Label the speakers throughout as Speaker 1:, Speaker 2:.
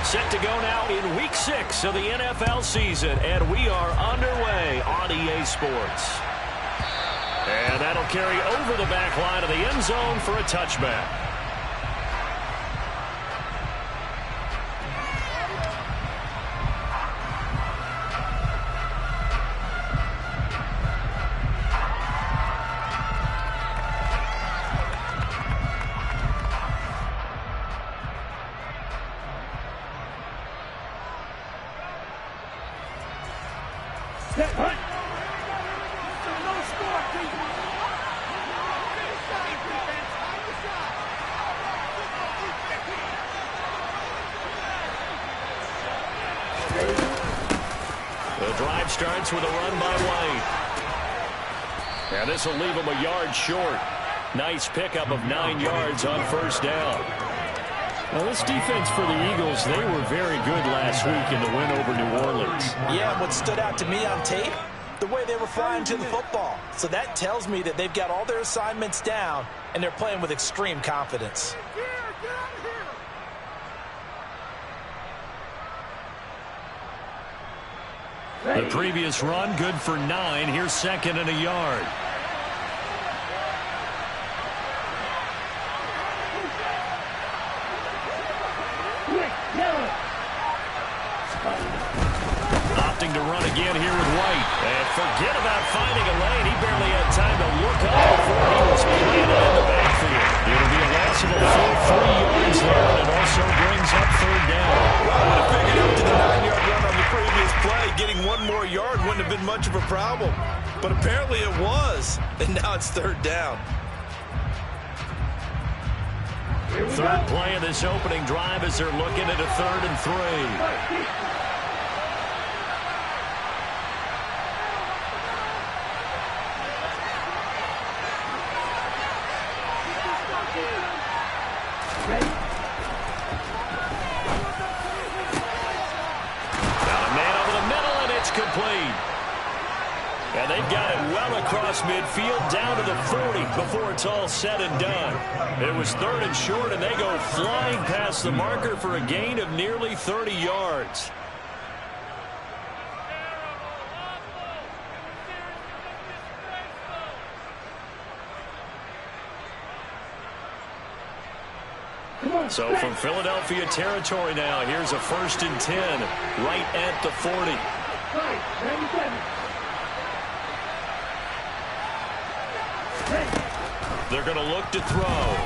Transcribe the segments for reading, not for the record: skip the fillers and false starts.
Speaker 1: Set to go now in Week 6 of the NFL season, and we are underway on EA Sports. And that'll carry over the back line of the end zone for a touchback. The drive starts with a run by White. And this will leave him a yard short. Nice pickup of 9 yards on first down.
Speaker 2: Well, this defense for the Eagles, they were very good last week in the win over New Orleans.
Speaker 3: Yeah, and what stood out to me on tape, the way they were flying to the football. So that tells me that they've got all their assignments down, and they're playing with extreme confidence.
Speaker 1: The previous run, good for 9. Here's second and a yard. Opting to run again here with White. And forget about finding a lane. He barely had time to look up before he was planted in the backfield. It'll be a loss of a full 3 yards there, and it also brings up third down.
Speaker 4: I would have figured up to the 9-yard run on the previous play. Getting 1 more yard wouldn't have been much of a problem. But apparently it was. And now it's third down.
Speaker 1: Third play of this opening drive as they're looking at a 3rd and 3. Complete. And they've got it well across midfield down to the 40 before it's all said and done. It was 3rd and short, and they go flying past the marker for a gain of nearly 30 yards. So from Philadelphia territory now, here's a 1st and 10 right at the 40. They're going to look to throw.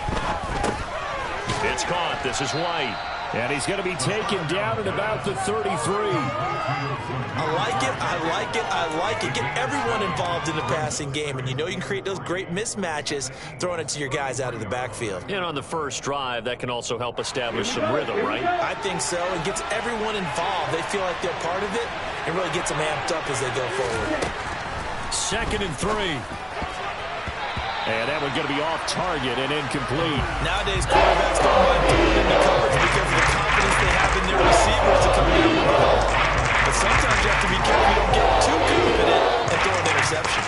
Speaker 1: It's caught. This is White. And he's going to be taken down at about the 33.
Speaker 3: I like it, I like it, I like it. Get everyone involved in the passing game, and you know you can create those great mismatches throwing it to your guys out of the backfield.
Speaker 1: And on the first drive, that can also help establish some rhythm, right?
Speaker 3: I think so. It gets everyone involved. They feel like they're part of it, and really gets them amped up as they go forward.
Speaker 1: 2nd and 3. And that one's going to be off target and incomplete.
Speaker 4: Nowadays, quarterbacks don't mind throwing into coverage because of the confidence they have in their receivers to come down with the ball. But sometimes you have to be careful you don't get too confident and throw an interception.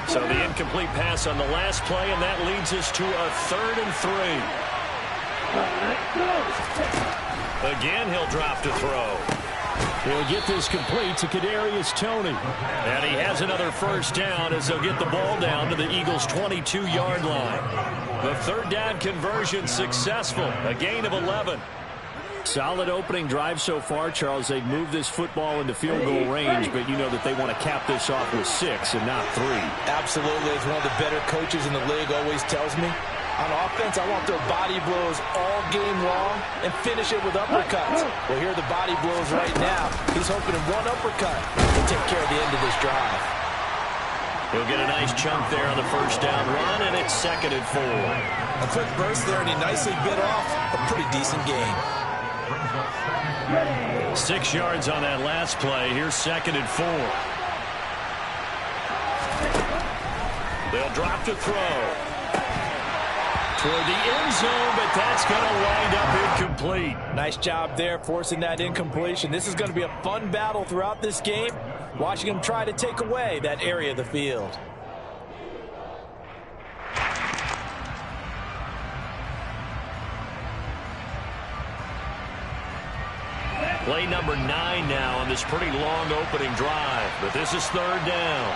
Speaker 1: So the incomplete pass on the last play, and that leads us to a 3rd and 3. Again, he'll drop to throw.
Speaker 2: He'll get this complete to Kadarius Toney.
Speaker 1: And he has another first down as they'll get the ball down to the Eagles' 22-yard line. The 3rd down conversion successful, a gain of 11.
Speaker 2: Solid opening drive so far, Charles. They've moved this football into field goal range, but you know that they want to cap this off with 6 and not 3.
Speaker 3: Absolutely. As one of the better coaches in the league always tells me, on offense, I want their body blows all game long and finish it with uppercuts. Well, here are the body blows right now. He's hoping in one uppercut to take care of the end of this drive.
Speaker 1: He'll get a nice chunk there on the first down run, and it's 2nd and 4.
Speaker 4: A quick burst there, and he nicely bit off a pretty decent gain.
Speaker 1: 6 yards on that last play. Here's 2nd and 4. They'll drop to throw. for the end zone, but that's going to wind up incomplete.
Speaker 3: Nice job there forcing that incompletion. This is going to be a fun battle throughout this game, watching them try to take away that area of the field.
Speaker 1: Play number 9 now on this pretty long opening drive, but this is third down.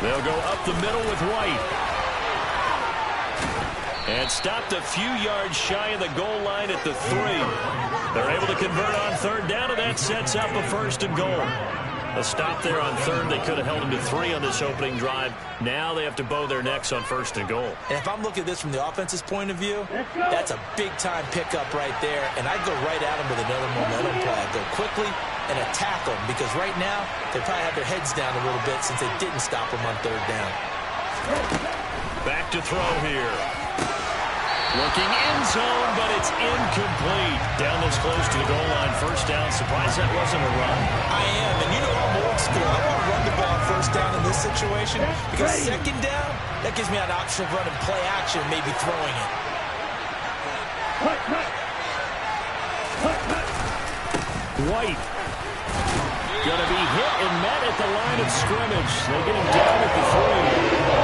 Speaker 1: They'll go up the middle with White. And stopped a few yards shy of the goal line at the 3. They're able to convert on third down, and that sets up a first and goal. A stop there on third. They could have held them to 3 on this opening drive. Now they have to bow their necks on first and goal.
Speaker 3: And if I'm looking at this from the offense's point of view, that's a big-time pickup right there. And I'd go right at them with another momentum play. I'd go quickly and attack them, because right now they probably have their heads down a little bit since they didn't stop them on third down.
Speaker 1: Back to throw here. Looking end zone, but it's incomplete. Down this close to the goal line. First down. Surprised that wasn't a run.
Speaker 3: I am, and you know I'm old school. I want to run the ball first down in this situation, because second down, that gives me an option of running play action, maybe throwing it.
Speaker 1: White. Going to be hit and met at the line of scrimmage. They get him down at the 3.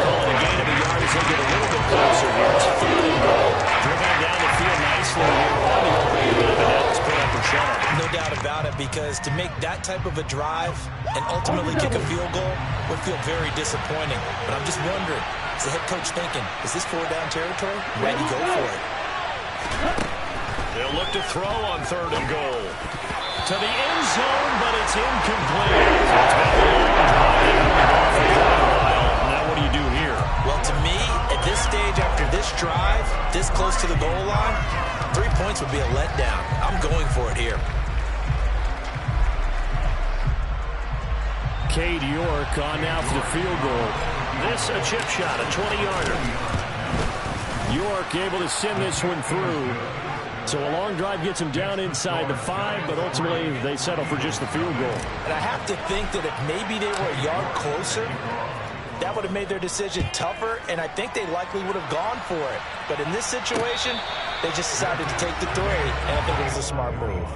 Speaker 1: Calling a gain of a yard as they get a little bit closer here. It's third and goal. Driven down the field nicely here on the opening drive, and that's put up or shut up.
Speaker 3: No doubt about it, because to make that type of a drive and ultimately kick a field goal would feel very disappointing. But I'm just wondering, is the head coach thinking, is this 4-down territory? Ready, go for it.
Speaker 1: They'll look to throw on third and goal. To the end zone, but it's incomplete. So it's been a long drive. For quite a while. Now what do you do here?
Speaker 3: Well, to me, at this stage, after this drive, this close to the goal line, 3 points would be a letdown. I'm going for it here.
Speaker 1: Cade York on now for the field goal. This a chip shot, a 20-yarder. York able to send this one through. So a long drive gets him down inside the 5, but ultimately they settle for just the field goal.
Speaker 3: And I have to think that if maybe they were a yard closer, that would have made their decision tougher, and I think they likely would have gone for it. But in this situation, they just decided to take the 3, and I think it was a smart move.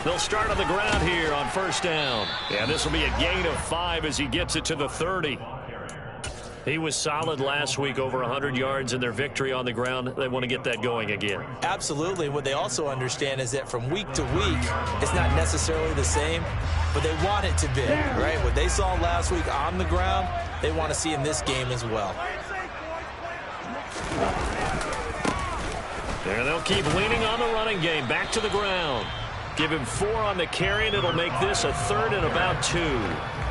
Speaker 1: They'll start on the ground here on first down. Yeah, this will be a gain of 5 as he gets it to the 30. He was solid last week, over 100 yards in their victory on the ground. They want to get that going again.
Speaker 3: Absolutely. What they also understand is that from week to week, it's not necessarily the same, but they want it to be, right? What they saw last week on the ground, they want to see in this game as well.
Speaker 1: There, they'll keep leaning on the running game. Back to the ground. Give him 4 on the carry, and it'll make this a 3rd and about 2.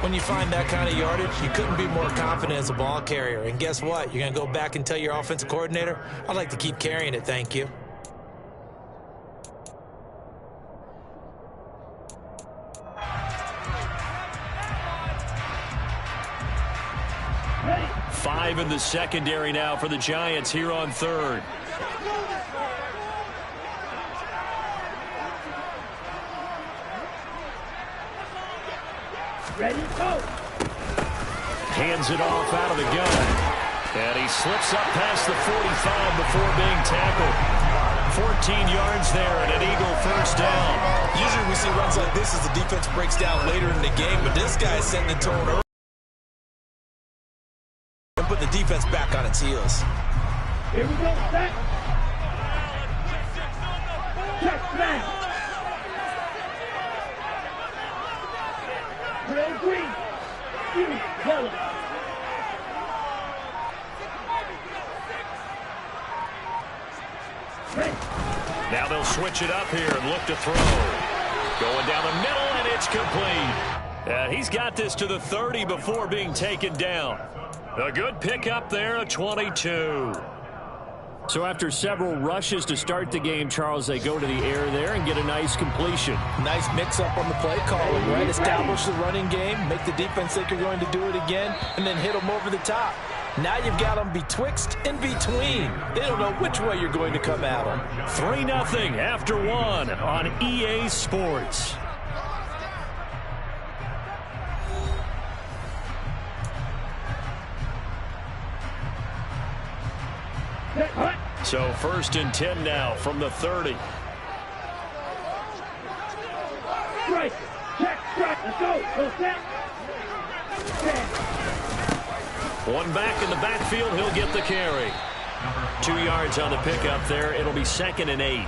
Speaker 3: When you find that kind of yardage, you couldn't be more confident as a ball carrier. And guess what? You're going to go back and tell your offensive coordinator, I'd like to keep carrying it, thank you.
Speaker 1: Ready. 5 in the secondary now for the Giants here on 3rd. Ready, go. Hands it off out of the gun. And he slips up past the 45 before being tackled. 14 yards there and an Eagle first down.
Speaker 3: Usually we see runs like this as the defense breaks down later in the game, but this guy's setting the tone early and put the defense back on its heels.
Speaker 5: Here we go, set. Check back. Red, green, yellow.
Speaker 1: Now they'll switch it up here and look to throw. Going down the middle, and it's complete. He's got this to the 30 before being taken down. A good pickup there, a 22.
Speaker 2: So after several rushes to start the game, Charles, they go to the air there and get a nice completion.
Speaker 3: Nice mix-up on the play calling, right? Establish the running game, make the defense think you're going to do it again, and then hit them over the top. Now you've got them betwixt and between. They don't know which way you're going to come at them.
Speaker 1: 3-0 after one on EA Sports. So 1st and 10 now from the 30.
Speaker 5: Strike. Check. Strike. Let's go. Go set.
Speaker 1: One back in the backfield. He'll get the carry. 2 yards on the pickup there. It'll be 2nd and 8.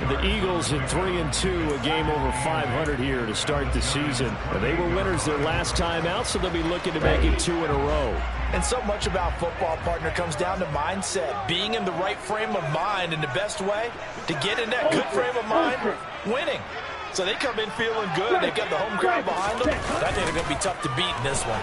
Speaker 2: The Eagles at 3-2, a game over 500 here to start the season. They were winners their last time out, so they'll be looking to make it 2 in a row.
Speaker 3: And so much about football, partner, comes down to mindset. Being in the right frame of mind, and the best way to get in that good frame of mind, winning. So they come in feeling good. They've got the home crowd behind them. I think they're going to be tough to beat in this one.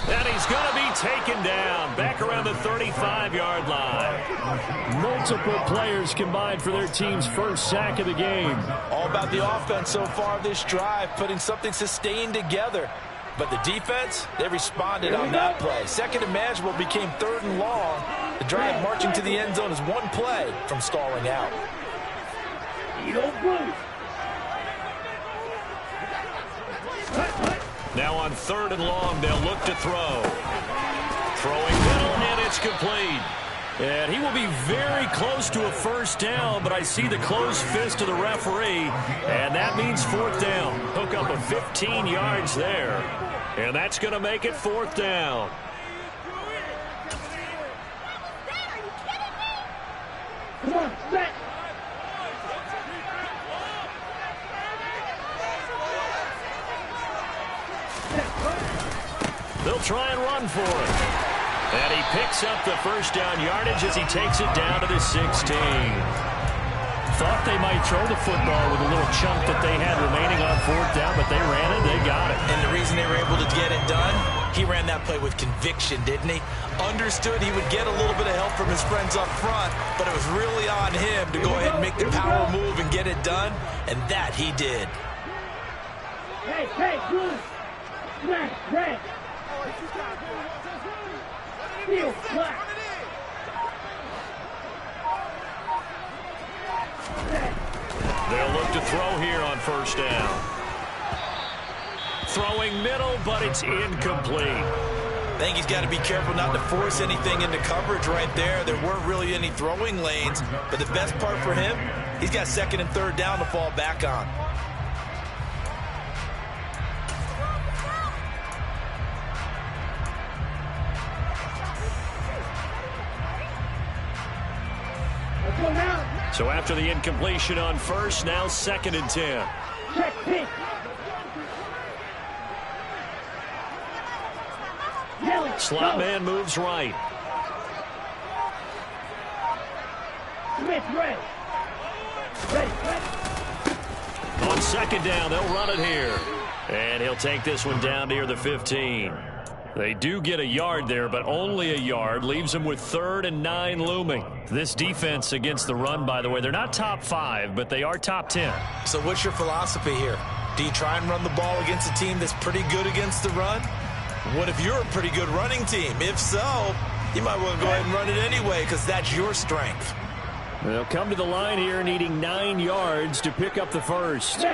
Speaker 1: And he's going to be taken down back around the 35-yard line.
Speaker 2: Multiple players combined for their team's first sack of the game.
Speaker 3: All about the offense so far this drive, putting something sustained together. But the defense, they responded on that play. 2nd and manageable became 3rd and long. The drive marching to the end zone is one play from stalling out.
Speaker 5: You don't move.
Speaker 1: Now on 3rd and long, they'll look to throw. Throwing middle, and it's complete. And he will be very close to a 1st down, but I see the closed fist of the referee, and that means 4th down. Hook up of 15 yards there, and that's going to make it 4th down.
Speaker 5: Come on, set.
Speaker 1: They'll try and run for it. And he picks up the 1st down yardage as he takes it down to the 16.
Speaker 2: Thought they might throw the football with a little chunk that they had remaining on 4th down, but they ran it, they got it.
Speaker 3: And the reason they were able to get it done, he ran that play with conviction, didn't he? Understood he would get a little bit of help from his friends up front, but it was really on him to go ahead and make the power move and get it done, and that he did.
Speaker 5: Hey, good. Smash, red. Steal, black.
Speaker 1: They'll look to throw here on 1st down. Throwing middle, but it's incomplete.
Speaker 3: I think he's got to be careful not to force anything into coverage right there. There weren't really any throwing lanes, but the best part for him, he's got 2nd and 3rd down to fall back on.
Speaker 1: So after the incompletion on 1st, now 2nd and 10.
Speaker 5: Check pitch.
Speaker 1: Slot man moves right.
Speaker 5: Smith, red. Ready.
Speaker 1: On 2nd down, they'll run it here. And he'll take this one down near the 15. They do get a yard there, but only a yard. Leaves them with 3rd and 9 looming. This defense against the run, by the way, they're not top 5, but they are top 10.
Speaker 3: So what's your philosophy here? Do you try and run the ball against a team that's pretty good against the run? What if you're a pretty good running team? If so, you might want to go ahead and run it anyway because that's your strength.
Speaker 2: They'll come to the line here needing 9 yards to pick up the 1st.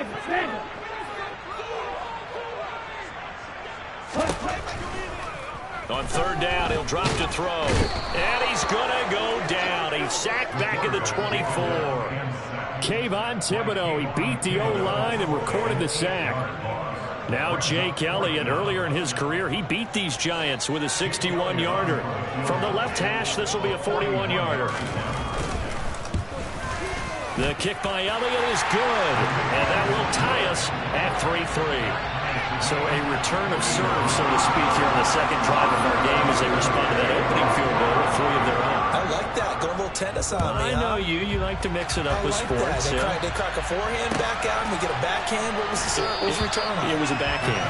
Speaker 1: On 3rd down, he'll drop to throw. And he's going to go down. He's sacked back at the 24.
Speaker 2: Kayvon Thibodeaux, he beat the O-line and recorded the sack. Now Jake Elliott, earlier in his career, he beat these Giants with a 61-yarder. From the left hash, this will be a 41-yarder. The kick by Elliott is good, and that will tie us at 3-3. So a return of serve, so to speak, here on the 2nd drive of our game as they respond to that opening field goal with 3 of their own.
Speaker 3: I like that. that. Go a little tennis on me.
Speaker 2: I know you. You like to mix it up with sports.
Speaker 3: They crack a forehand back out, and we get a backhand. What was the return on?
Speaker 2: It was a backhand.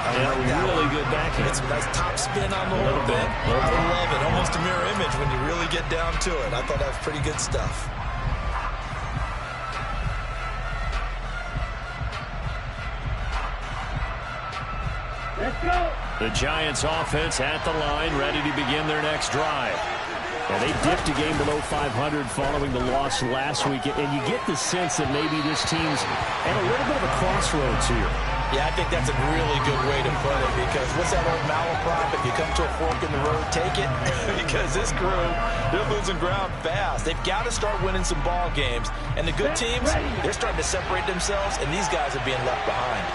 Speaker 2: Really good backhand.
Speaker 3: It's a nice top spin on the whole thing.
Speaker 4: I love it. Almost a mirror image when you really get down to it.
Speaker 3: I thought that was pretty good stuff.
Speaker 5: Let's go.
Speaker 2: The Giants offense at the line, ready to begin their next drive. And they dipped a game below 500 following the loss last week. And you get the sense that maybe this team's at a little bit of a crossroads here.
Speaker 3: Yeah, I think that's a really good way to put it, because what's that old malaprop? If you come to a fork in the road, take it. Because this crew, they're losing ground fast. They've got to start winning some ball games. And the good teams, they're starting to separate themselves, and these guys are being left behind.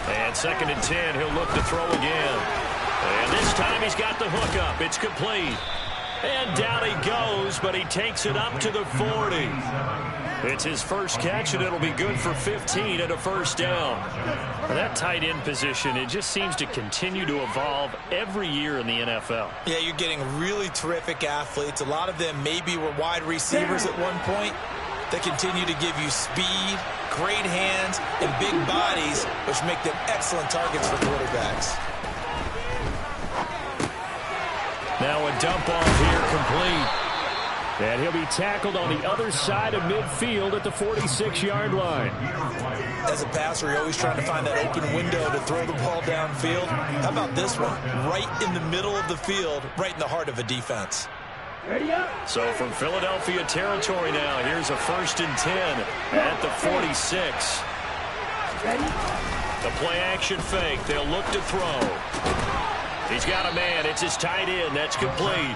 Speaker 2: And 2nd and 10, he'll look to throw again. And this time he's got the hook up. It's complete. And down he goes, but he takes it up to the 40. It's his first catch, and it'll be good for 15 and a first down. That tight end position, it just seems to continue to evolve every year in the NFL.
Speaker 3: Yeah, you're getting really terrific athletes. A lot of them maybe were wide receivers at one point. They continue to give you speed, great hands, and big bodies, which make them excellent targets for quarterbacks.
Speaker 2: Now a dump off here complete. And he'll be tackled on the other side of midfield at the 46-yard line.
Speaker 3: As a passer, you're always trying to find that open window to throw the ball downfield. How about this one? Right in the middle of the field, right in the heart of a defense.
Speaker 5: Ready up.
Speaker 2: So from Philadelphia territory now, here's a 1st and 10 at the 46.
Speaker 5: Ready.
Speaker 2: The play action fake. They'll look to throw. He's got a man. It's his tight end. That's complete.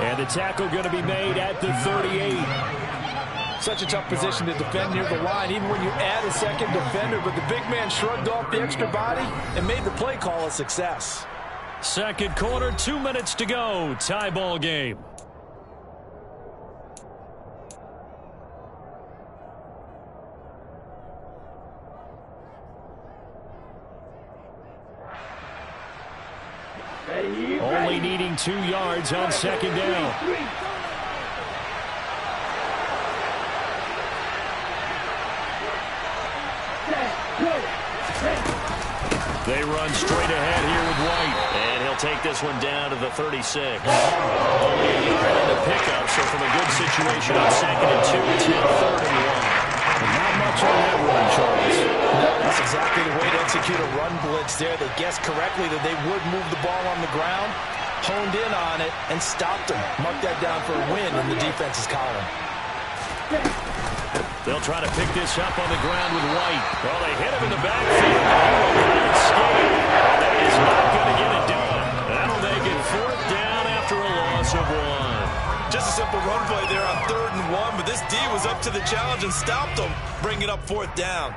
Speaker 2: And the tackle going to be made at the 38.
Speaker 3: Such a tough position to defend near the line, even when you add a second defender. But the big man shrugged off the extra body and made the play call a success.
Speaker 2: Second quarter, 2 minutes to go. Tie ball game. Only needing 2 yards on 2nd down. They run straight ahead here with White. And he'll take this one down to the 36. Only a yard on the pickup, so from a good situation on 2nd and 2, it's now 3rd and 1. And not much on that run, Charles.
Speaker 3: That's exactly the way to execute a run blitz there. They guessed correctly that they would move the ball on the ground, honed in on it, and stopped them. Mark that down for a win in the defense's column.
Speaker 2: They'll try to pick this up on the ground with White. Well, they hit him in the backfield. He will escape. And that is not going to get it done. That'll make it 4th down after a loss of 1.
Speaker 4: Just a simple run play there on 3rd and 1, but this D was up to the challenge and stopped them, bringing up 4th down.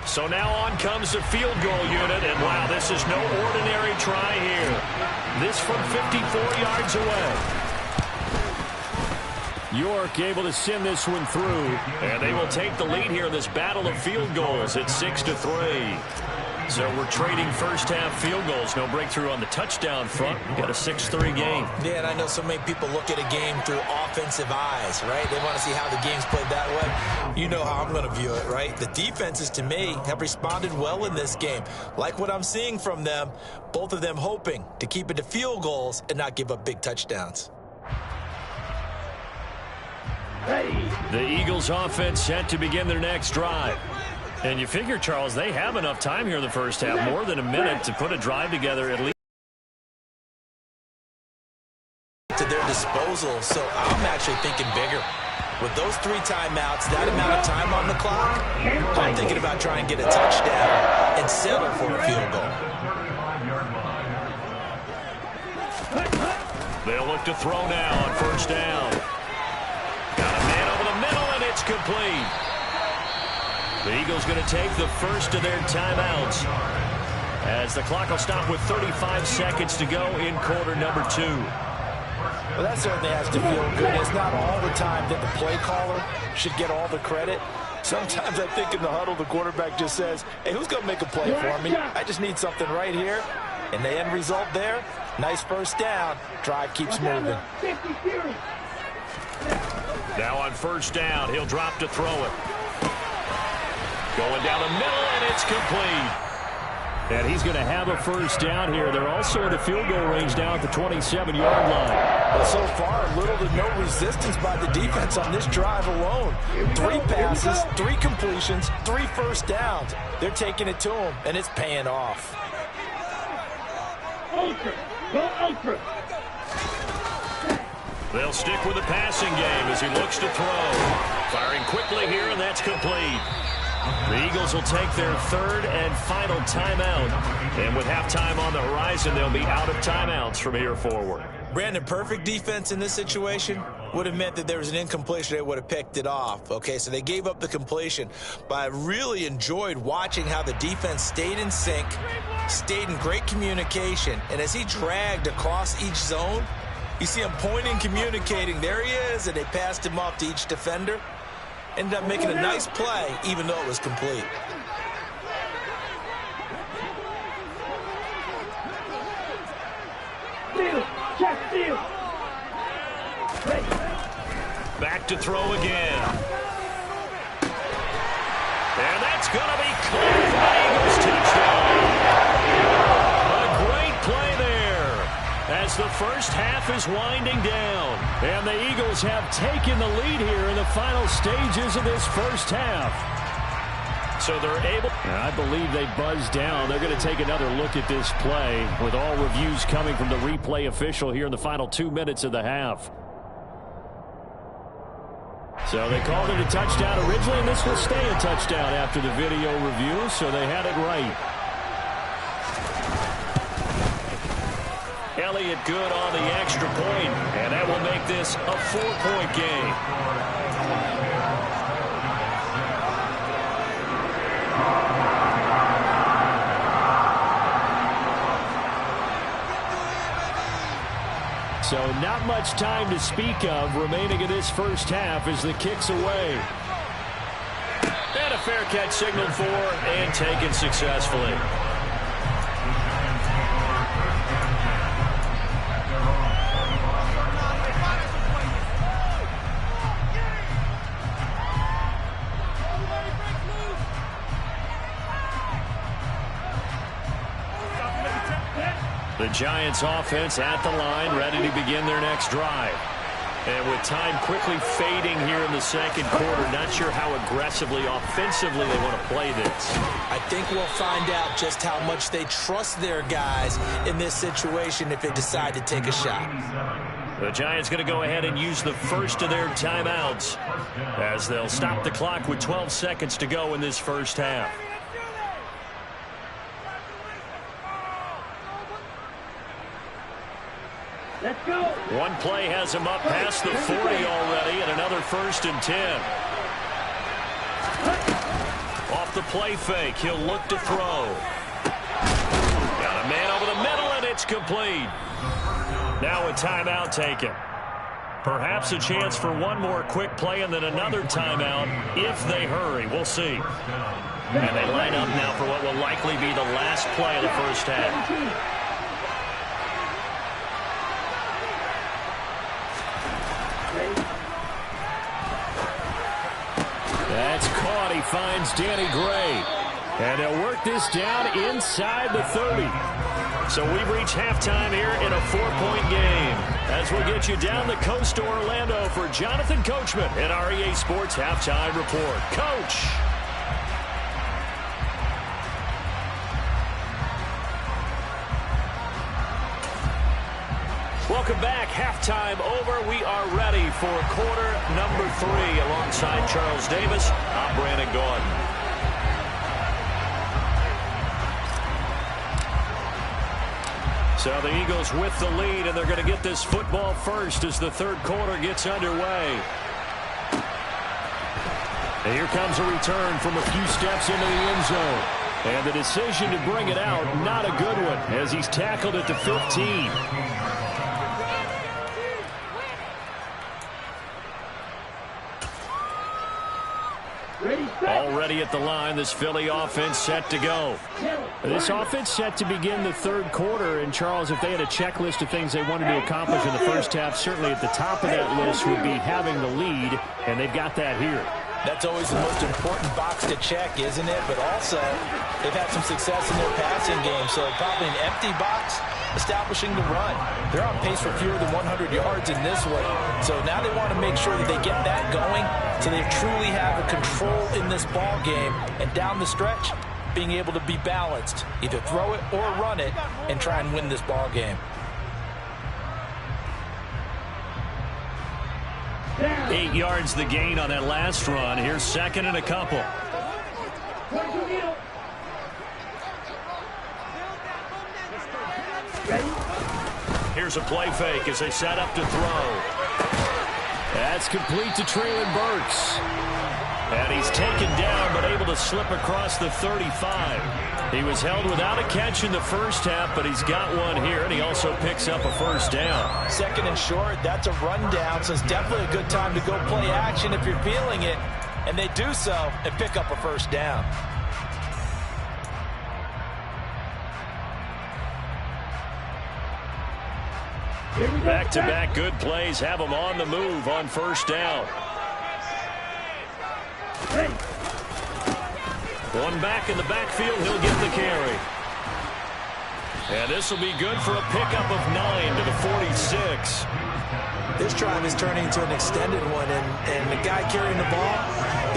Speaker 2: So now on comes the field goal unit, and wow, this is no ordinary try here. This from 54 yards away. York able to send this one through, and they will take the lead here in this battle of field goals at 6-3. So we're trading first half field goals. No breakthrough on the touchdown front. We've got a 6-3 game.
Speaker 3: Yeah, and I know so many people look at a game through offensive eyes, right? They want to see how the game's played that way. You know how I'm going to view it, right? The defenses, to me, have responded well in this game. Like what I'm seeing from them, both of them hoping to keep it to field goals and not give up big touchdowns.
Speaker 5: Ready.
Speaker 2: The Eagles offense set to begin their next drive. And you figure, Charles, they have enough time here in the first half, more than a minute to put a drive together at least
Speaker 3: to their disposal. So I'm actually thinking bigger. With those 3 timeouts, that amount of time on the clock, I'm thinking about trying to get a touchdown and settle for a field goal.
Speaker 2: they'll look to throw now on 1st down. Got a man over the middle, and it's complete. The Eagles going to take the first of their timeouts as the clock will stop with 35 seconds to go in quarter number 2.
Speaker 3: Well, that certainly has to feel good. It's not all the time that the play caller should get all the credit. Sometimes I think in the huddle, the quarterback just says, hey, who's going to make a play for me? I just need something right here. And the end result there, nice first down. Drive keeps moving.
Speaker 2: Now on first down, he'll drop to throw it. Going down the middle, and it's complete. And he's going to have a first down here. They're also in a field goal range now at the 27-yard line.
Speaker 3: Well, so far, little to no resistance by the defense on this drive alone. 3 passes, 3 completions, 3 first downs. They're taking it to him, and it's paying off.
Speaker 5: Ultra. Go ultra.
Speaker 2: They'll stick with the passing game as he looks to throw. Firing quickly here, and that's complete. The Eagles will take their 3rd and final timeout. And with halftime on the horizon, they'll be out of timeouts from here forward.
Speaker 3: Brandon, perfect defense in this situation would have meant that there was an incompletion. They would have picked it off. Okay, so they gave up the completion. But I really enjoyed watching how the defense stayed in sync, stayed in great communication. And as he dragged across each zone, you see him pointing, communicating. There he is, and they passed him off to each defender. Ended up making a nice play, even though it was complete.
Speaker 5: Steal. Check steal.
Speaker 2: Back to throw again. And that's going to be caught for the Eagles touchdown. A great play there as the first half is winding down. And the Eagles have taken the lead here in the final stages of this first half. So they're able. And I believe they buzzed down. They're going to take another look at this play with all reviews coming from the replay official here in the final 2 minutes of the half. So they called it a touchdown originally, and this will stay a touchdown after the video review, so they had it right. Elliott good on the extra point, and that will make this a 4-point game. So not much time to speak of remaining in this first half as the kick's away. And a fair catch signaled for and taken successfully. The Giants offense at the line, ready to begin their next drive. And with time quickly fading here in the second quarter, not sure how aggressively, offensively they want to play this.
Speaker 3: I think we'll find out just how much they trust their guys in this situation if they decide to take a shot.
Speaker 2: The Giants going to go ahead and use the first of their timeouts as they'll stop the clock with 12 seconds to go in this first half.
Speaker 5: Let's go.
Speaker 2: One play has him up past the 40 already, and another 1st and 10. Off the play fake, he'll look to throw. Got a man over the middle, and it's complete. Now a timeout taken. Perhaps a chance for one more quick play and then another timeout if they hurry. We'll see. And they line up now for what will likely be the last play of the first half. That's caught. He finds Danny Gray. And they'll work this down inside the 30. So we've reached halftime here in a 4-point game. As we'll get you down the coast to Orlando for Jonathan Coachman at our EA Sports Halftime Report. Coach. Welcome back. Halftime over. We are ready for quarter number 3 alongside Charles Davis. I'm Brandon Gaudin. So the Eagles with the lead, and they're going to get this football first as the third quarter gets underway. And here comes a return from a few steps into the end zone. And the decision to bring it out, not a good one, as he's tackled at the 15.
Speaker 5: Ready,
Speaker 2: ready at the line. This Philly offense set to go.
Speaker 5: This offense set to begin the third quarter. And, Charles, if they had a checklist of things they wanted to accomplish in the first half, certainly at the top of that list would be having the lead, and they've got that here.
Speaker 3: That's always the most important box to check, isn't it? But also, they've had some success in their passing game, so probably an empty box establishing the run. They're on pace for fewer than 100 yards in this one. So now they want to make sure that they get that going so they truly have a control in this ball game. And down the stretch, being able to be balanced. Either throw it or run it and try and win this ball game.
Speaker 2: 8 yards the gain on that last run. Here's second and a couple. Here's a play fake as they set up to throw.
Speaker 5: That's complete to Treylon Burks.
Speaker 2: And he's taken down but able to slip across the 35. He was held without a catch in the first half, but he's got one here, and he also picks up a first down.
Speaker 3: Second and short, that's a rundown, so it's definitely a good time to go play action if you're feeling it. And they do so and pick up a first down.
Speaker 2: Back-to-back good plays have them on the move on first down. One back in the backfield, he'll get the carry. And this will be good for a pickup of 9 to the 46.
Speaker 6: This drive is turning into an extended one, and the guy carrying the ball,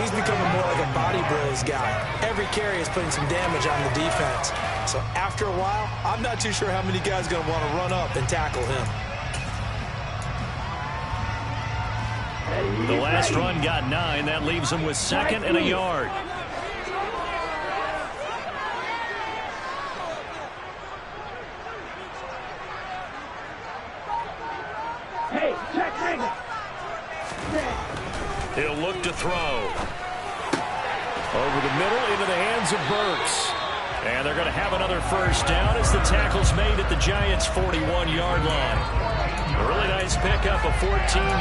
Speaker 6: he's becoming more like a body blows guy. Every carry is putting some damage on the defense. So after a while, I'm not too sure how many guys are going to want to run up and tackle him.
Speaker 2: The last run got 9. That leaves him with second and a yard. He'll look to throw.
Speaker 5: Over the middle into the hands of Burks.
Speaker 2: And they're going to have another first down as the tackle's made at the Giants' 41-yard line. A really nice pickup of 14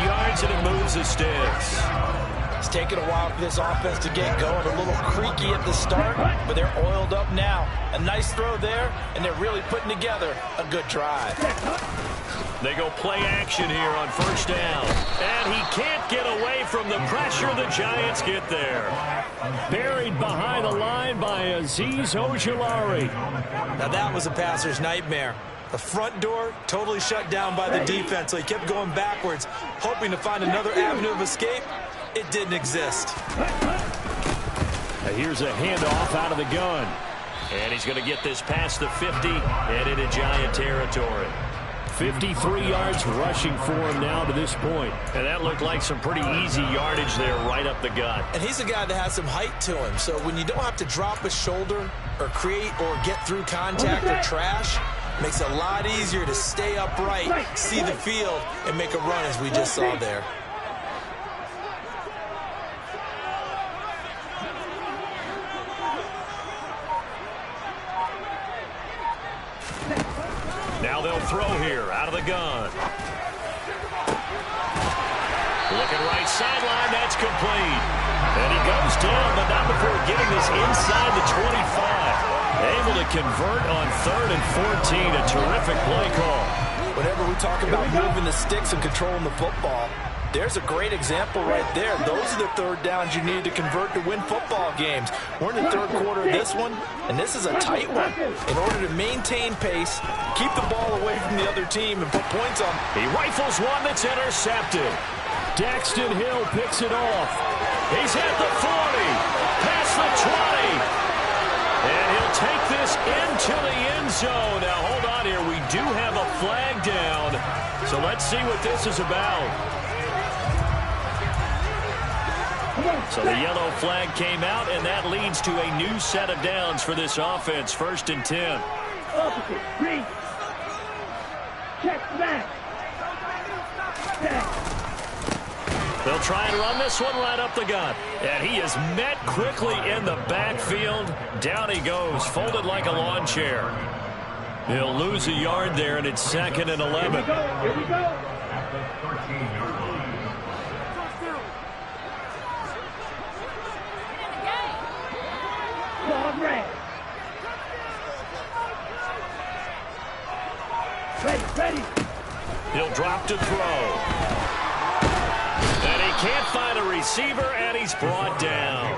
Speaker 2: yards, and it moves the sticks.
Speaker 3: It's taken a while for this offense to get going. A little creaky at the start, but they're oiled up now. A nice throw there, and they're really putting together a good drive.
Speaker 2: They go play action here on first down. And he can't get away from the pressure. The Giants get there.
Speaker 5: Buried behind the line by Azeez Ojulari.
Speaker 6: Now that was a passer's nightmare. The front door totally shut down by the defense, so he kept going backwards, hoping to find another avenue of escape. It didn't exist.
Speaker 5: Here's a handoff out of the gun.
Speaker 2: And he's going to get this past the 50 and into Giant territory.
Speaker 5: 53 yards rushing for him now to this point.
Speaker 2: And that looked like some pretty easy yardage there right up the gut.
Speaker 6: And he's a guy that has some height to him, so when you don't have to drop a shoulder or create or get through contact or trash, makes it a lot easier to stay upright, see the field, and make a run as we just saw there.
Speaker 2: Now they'll throw here out of the gun. Looking right sideline, that's complete. And he goes down, but not before getting this inside the 25. Able to convert on 3rd and 14. A terrific play call.
Speaker 3: Whenever we talk about moving the sticks and controlling the football, there's a great example right there. Those are the third downs you need to convert to win football games. We're in the third quarter of this one, and this is a tight one. In order to maintain pace, keep the ball away from the other team, and put points on.
Speaker 2: He rifles one that's intercepted.
Speaker 5: Daxton Hill picks it off.
Speaker 2: He's at the 40, past the 20. And he'll take this into the end zone. Now, hold on here. We do have a flag down. So let's see what this is about. So the yellow flag came out, and that leads to a new set of downs for this offense. 1st and 10.
Speaker 5: Opposite, read. Check back.
Speaker 2: They'll try and run this one right up the gut. And he is met quickly in the backfield. Down he goes, folded like a lawn chair. He'll lose a yard there, and it's 2nd and 11.
Speaker 5: Here we go.
Speaker 2: He'll drop to throw. And he can't find a receiver, and he's brought down.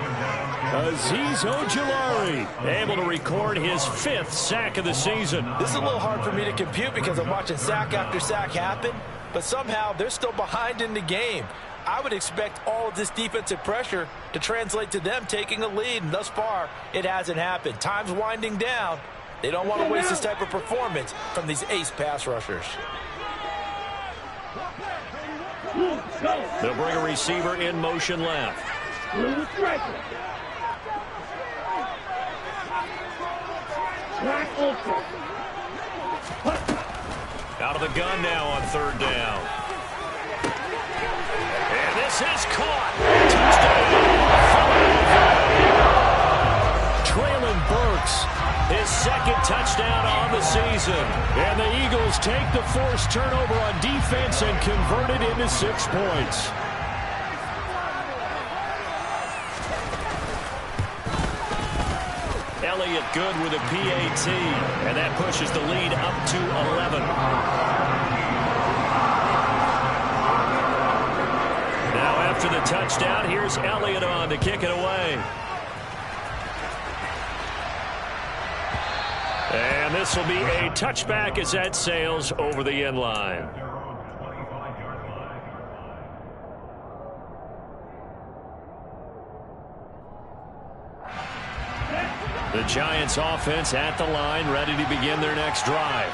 Speaker 2: Azeez Ojulari able to record his 5th sack of the season.
Speaker 3: This is a little hard for me to compute because I'm watching sack after sack happen, but somehow they're still behind in the game. I would expect all of this defensive pressure to translate to them taking a lead, and thus far, it hasn't happened. Time's winding down. They don't want to waste this type of performance from these ace pass rushers.
Speaker 2: They'll bring a receiver in motion left. Out of the gun now on 3rd down. And this is caught. Touchdown.
Speaker 5: Traylon Burks,
Speaker 2: His 2nd touchdown on the season.
Speaker 5: and the Eagles take the forced turnover on defense and convert it into 6 points.
Speaker 2: Elliott good with a PAT, and that pushes the lead up to 11. Now after the touchdown, here's Elliott on to kick it away. And this will be a touchback as that sails over the end line. The Giants offense at the line, ready to begin their next drive.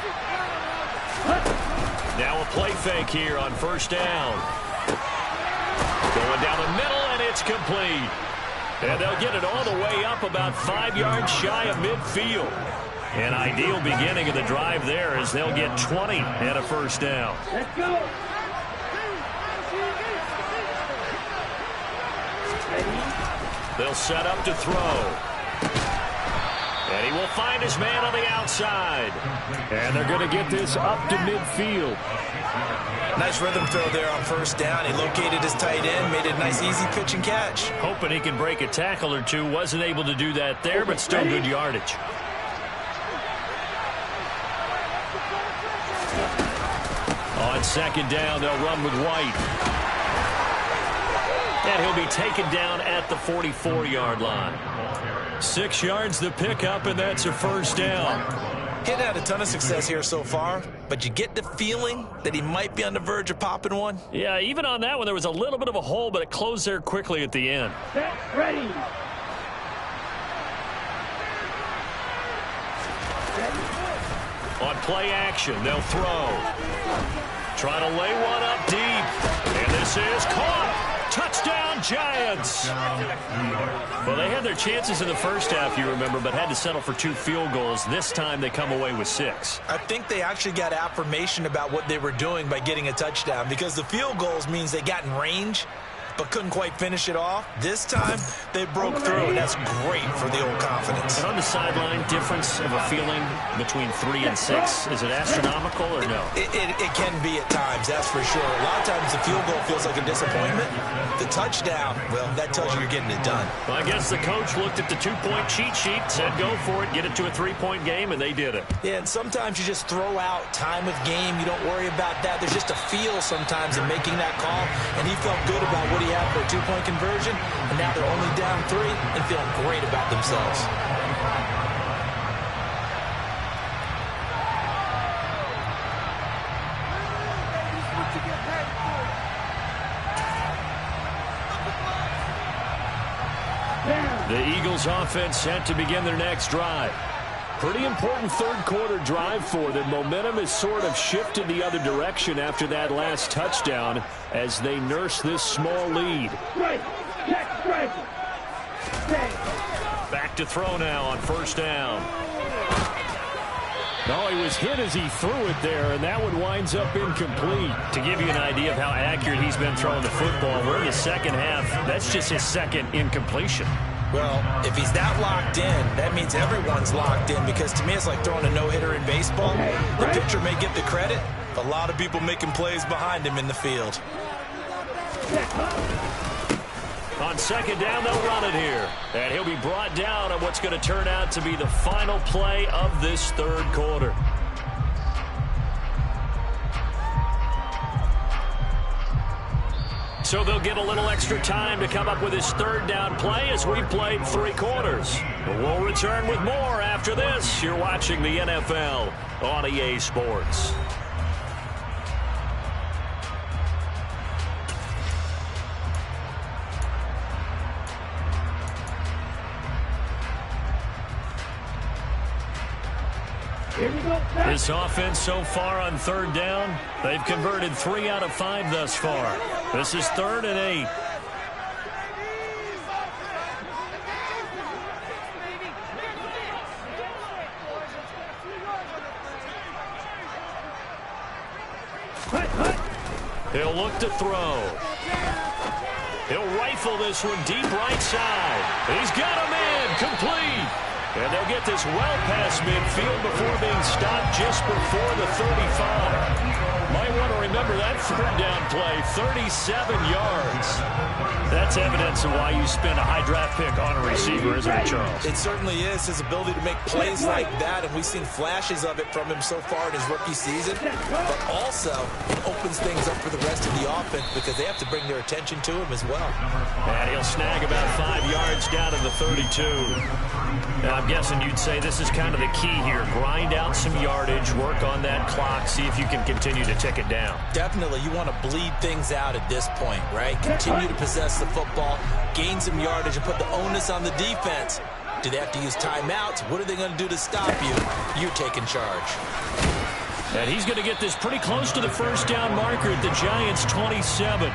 Speaker 2: Now a play fake here on 1st down. Going down the middle, and it's complete. And they'll get it all the way up about 5 yards shy of midfield. An ideal beginning of the drive there as they'll get 20 and a 1st down.
Speaker 7: Let's go.
Speaker 2: They'll set up to throw. And he will find his man on the outside.
Speaker 5: And they're going to get this up to midfield.
Speaker 6: Nice rhythm throw there on 1st down. He located his tight end, made it a nice easy pitch and catch.
Speaker 2: Hoping he can break a tackle or two. Wasn't able to do that there, but still good yardage. On 2nd down, they'll run with White. And he'll be taken down at the 44-yard line. 6 yards the pickup, and that's a 1st down.
Speaker 6: He hadn't had a ton of success here so far, but you get the feeling that he might be on the verge of popping one.
Speaker 2: Yeah, even on that one, there was a little bit of a hole, but it closed there quickly at the end.
Speaker 7: Set, ready.
Speaker 2: On play action, they'll throw. Trying to lay one up deep. And this is caught. Touchdown, Giants. Well, they had their chances in the 1st half, you remember, but had to settle for 2 field goals. This time they come away with 6.
Speaker 6: I think they actually got affirmation about what they were doing by getting a touchdown, because the field goals means they got in range but couldn't quite finish it off. This time, they broke through, and that's great for the old confidence.
Speaker 2: And on the sideline, difference of a feeling between 3 and 6, is it astronomical or no?
Speaker 6: It can be at times, that's for sure. A lot of times the field goal feels like a disappointment. The touchdown, well, that tells you you're getting it done.
Speaker 2: Well, I guess the coach looked at the 2-point cheat sheet, said go for it, get it to a 3-point game, and they did it.
Speaker 6: Yeah, and sometimes you just throw out time of game. You don't worry about that. There's just a feel sometimes in making that call, and he felt good about what he had for a 2-point conversion, and now they're only down 3 and feeling great about themselves.
Speaker 2: The Eagles offense set to begin their next drive.
Speaker 5: Pretty important 3rd quarter drive for them. Momentum has sort of shifted the other direction after that last touchdown as they nurse this small lead.
Speaker 2: Back to throw now on 1st down.
Speaker 5: No, he was hit as he threw it there, and that one winds up incomplete.
Speaker 2: To give you an idea of how accurate he's been throwing the football, we're in the 2nd half. That's just his 2nd incompletion.
Speaker 6: Well, if he's that locked in, that means everyone's locked in, because to me it's like throwing a no-hitter in baseball. The pitcher may get the credit, a lot of people making plays behind him in the field.
Speaker 2: On 2nd down, they'll run it here. And he'll be brought down on what's going to turn out to be the final play of this 3rd quarter. So they'll get a little extra time to come up with his third down play as we've played 3 quarters. We'll return with more after this. You're watching the NFL on EA Sports. This offense so far on third down, they've converted 3 out of 5 thus far. This is 3rd and 8. He'll look to throw. He'll rifle this one deep right side. He's got him in, complete. And they'll get this well past midfield before being stopped just before the 35. Might want to remember that third down play, 37 yards. That's evidence of why you spend a high draft pick on a receiver, isn't it, Charles?
Speaker 3: It certainly is, his ability to make plays like that, and we've seen flashes of it from him so far in his rookie season. But also, it opens things up for the rest of the offense because they have to bring their attention to him as well.
Speaker 2: And he'll snag about 5 yards down to the 32. Now, I'm guessing you'd say this is kind of the key here. Grind out some yardage, work on that clock, see if you can continue to tick it down.
Speaker 3: Definitely. You want to bleed things out at this point, right? Continue to possess the football, gain some yardage, and put the onus on the defense. Do they have to use timeouts? What are they going to do to stop you? You taking charge.
Speaker 2: And he's going to get this pretty close to the first down marker at the Giants' 27.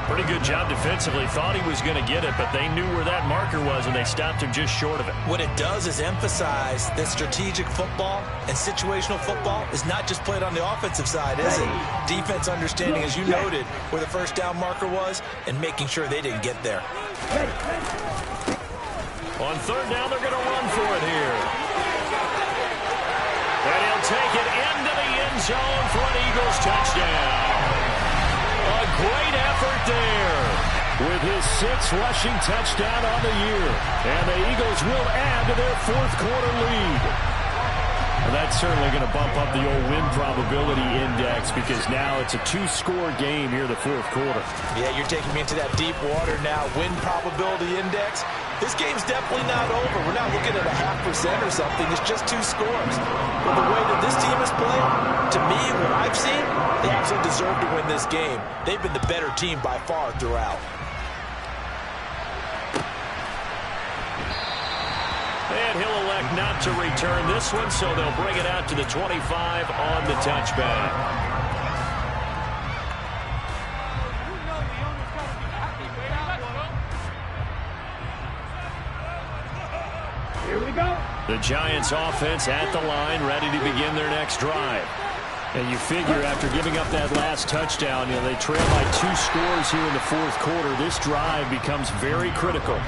Speaker 2: Pretty good job defensively. Thought he was going to get it, but they knew where that marker was, and they stopped him just short of it.
Speaker 3: What it does is emphasize that strategic football and situational football is not just played on the offensive side, is it? Defense understanding, as you noted, where the first down marker was and making sure they didn't get there.
Speaker 2: On third down, they're going to run for it here. And he'll take it into the end zone for an Eagles touchdown. A great effort there with his 6th rushing touchdown on the year. And the Eagles will add to their 4th quarter lead. And that's certainly going to bump up the old win probability index because now it's a 2-score game here in the 4th quarter.
Speaker 3: Yeah, you're taking me into that deep water now. Win probability index. This game's definitely not over. We're not looking at a 0.5% or something. It's just 2 scores. But the way that this team has played, to me, what I've seen, they absolutely deserve to win this game. They've been the better team by far throughout.
Speaker 2: And he'll elect not to return this one, so they'll bring it out to the 25 on the touchback. The Giants offense at the line, ready to begin their next drive. And you figure after giving up that last touchdown, they trail by 2 scores here in the 4th quarter. This drive becomes very critical.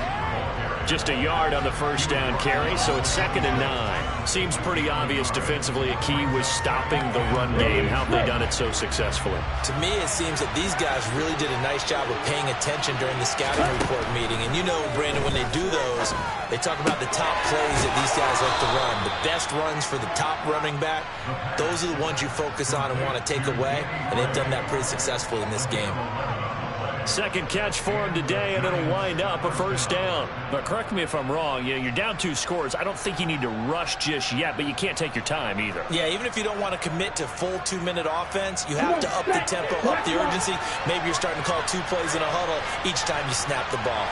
Speaker 2: Just a yard on the first down carry, so it's 2nd and 9. Seems pretty obvious defensively a key was stopping the run game. How have they done it so successfully?
Speaker 3: To me, it seems that these guys really did a nice job of paying attention during the scouting report meeting. And you know, Brandon, when they do those, they talk about the top plays that these guys like to run. The best runs for the top running back, those are the ones you focus on and want to take away. And they've done that pretty successfully in this game.
Speaker 2: Second catch for him today, and it'll wind up a first down. But correct me if I'm wrong, you're down 2 scores. I don't think you need to rush just yet, but you can't take your time either.
Speaker 3: Yeah, even if you don't want to commit to full 2-minute offense, you have to up the tempo, up the urgency. Maybe you're starting to call 2 plays in a huddle each time you snap the ball.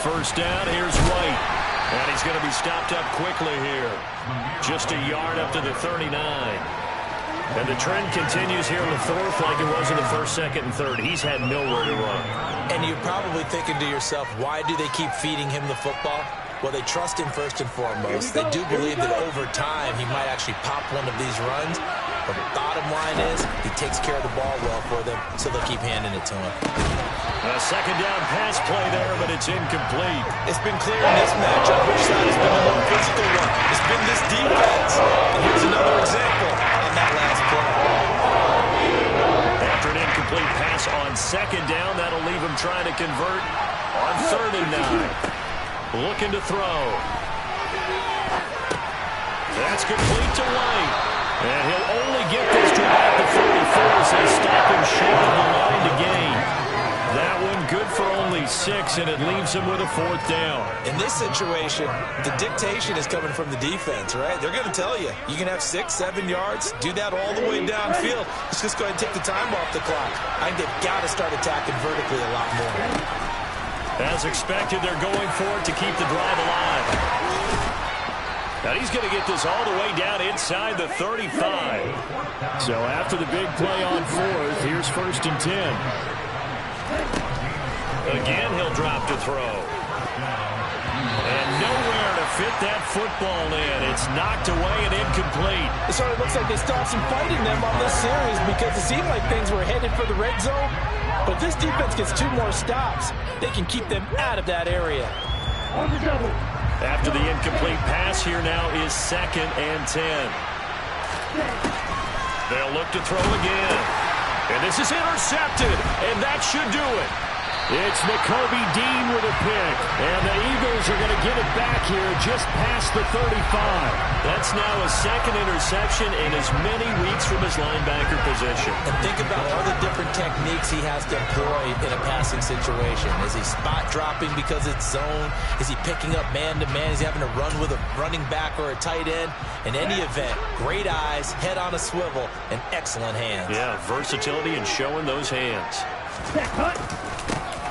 Speaker 2: First down, here's White. And he's going to be stopped up quickly here. Just a yard up to the 39. And the trend continues here in the 4th like it was in the 1st, 2nd, and 3rd. He's had nowhere to run.
Speaker 3: And you're probably thinking to yourself, why do they keep feeding him the football? Well, they trust him first and foremost. They do believe that over time he might actually pop one of these runs. But the bottom line is he takes care of the ball well for them, so they'll keep handing it to him.
Speaker 2: A second down pass play there, but it's incomplete.
Speaker 3: It's been clear in this matchup which side has been the more physical one. It's been this defense. And here's another example on that last play.
Speaker 2: After an incomplete pass on second down, that'll leave him trying to convert on 3rd and 9. Looking to throw. That's complete to White. And he'll only get this to about the 44 as they stop him short of the line to gain. That one good for only 6, and it leaves him with a 4th down.
Speaker 6: In this situation, the dictation is coming from the defense, right? They're going to tell you, you can have 6, 7 yards, do that all the way downfield. Let's just go ahead and take the time off the clock. I think they've got to start attacking vertically a lot more.
Speaker 2: As expected, they're going for it to keep the drive alive. Now he's going to get this all the way down inside the 35.
Speaker 5: So after the big play on 4th, here's 1st and 10.
Speaker 2: Again, he'll drop to throw. And nowhere to fit that football in. It's knocked away and incomplete.
Speaker 3: It sort of looks like they still have some fight in them on this series because it seemed like things were headed for the red zone. But this defense gets 2 more stops. They can keep them out of that area.
Speaker 2: After the incomplete pass, here now is 2nd and 10. They'll look to throw again. And this is intercepted, and that should do it.
Speaker 5: It's Nakobe Dean with a pick, and the Eagles are going to get it back here just past the 35.
Speaker 2: That's now a 2nd interception in as many weeks from his linebacker position.
Speaker 3: And think about all the different techniques he has to employ in a passing situation. Is he spot dropping because it's zone? Is he picking up man-to-man? Is he having to run with a running back or a tight end? In any event, great eyes, head on a swivel, and excellent hands.
Speaker 2: Yeah, versatility and showing those hands.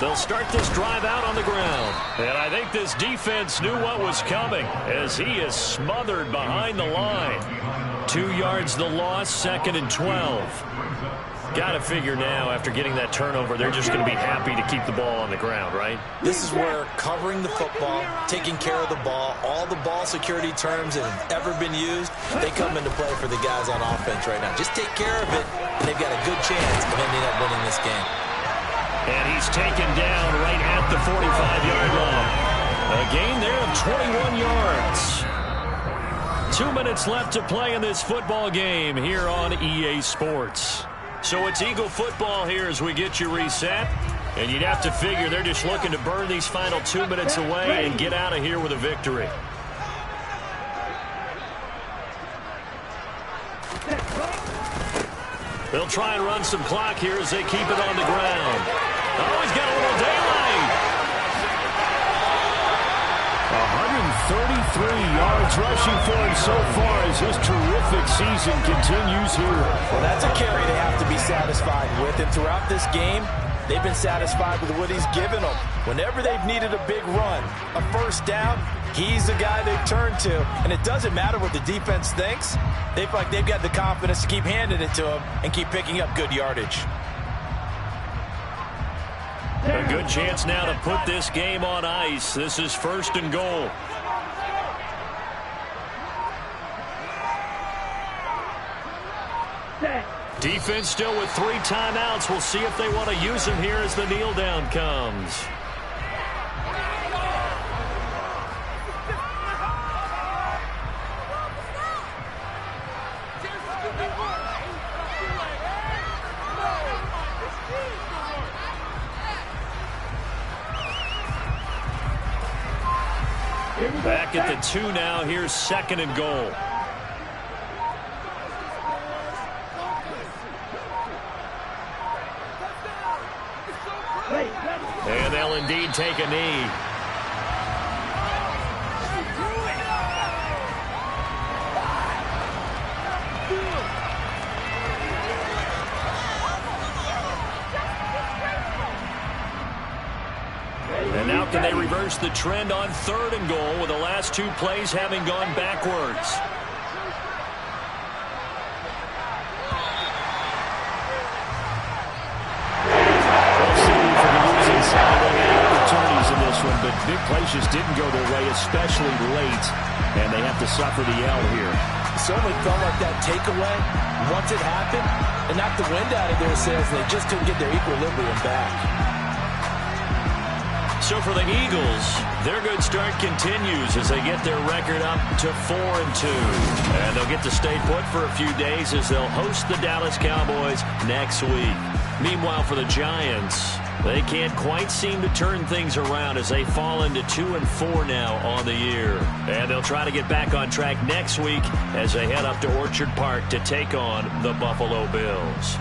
Speaker 2: They'll start this drive out on the ground. And I think this defense knew what was coming as he is smothered behind the line. 2 yards the loss, 2nd and 12. Got to figure now, after getting that turnover, they're just going to be happy to keep the ball on the ground, right?
Speaker 6: This is where covering the football, taking care of the ball, all the ball security terms that have ever been used, they come into play for the guys on offense right now. Just take care of it, and they've got a good chance of ending up winning this game.
Speaker 2: And he's taken down right at the 45-yard line. A gain there of 21 yards. 2 minutes left to play in this football game here on EA Sports. So it's Eagle football here as we get you reset. And you'd have to figure they're just looking to burn these final 2 minutes away and get out of here with a victory. They'll try and run some clock here as they keep it on the ground. Oh, he's got a little daylight.
Speaker 5: 133 yards rushing for him so far as his terrific season continues here.
Speaker 3: Well, that's a carry they have to be satisfied with. And throughout this game, they've been satisfied with what he's given them. Whenever they've needed a big run, a 1st down, he's the guy they've turned to. And it doesn't matter what the defense thinks. They feel like they've got the confidence to keep handing it to him and keep picking up good yardage.
Speaker 2: A good chance now to put this game on ice. This is 1st and goal. Defense still with 3 timeouts. We'll see if they want to use them here as the kneel down comes. Back at the 2 now. Here's 2nd and goal. And they'll indeed take a knee. And now can they reverse the trend on 3rd and goal with the last 2 plays having gone backwards?
Speaker 5: But big plays just didn't go their way, especially late, and they have to suffer the L here.
Speaker 3: It certainly felt like that takeaway, once it happened, it knocked the wind out of their sails, and they just couldn't get their equilibrium back.
Speaker 2: So for the Eagles, their good start continues as they get their record up to 4-2. And they'll get to stay put for a few days as they'll host the Dallas Cowboys next week. Meanwhile, for the Giants,
Speaker 1: They can't quite seem to turn things around as they fall into 2-4 now on the year. And they'll try to get back on track next week as they head up to Orchard Park to take on the Buffalo Bills.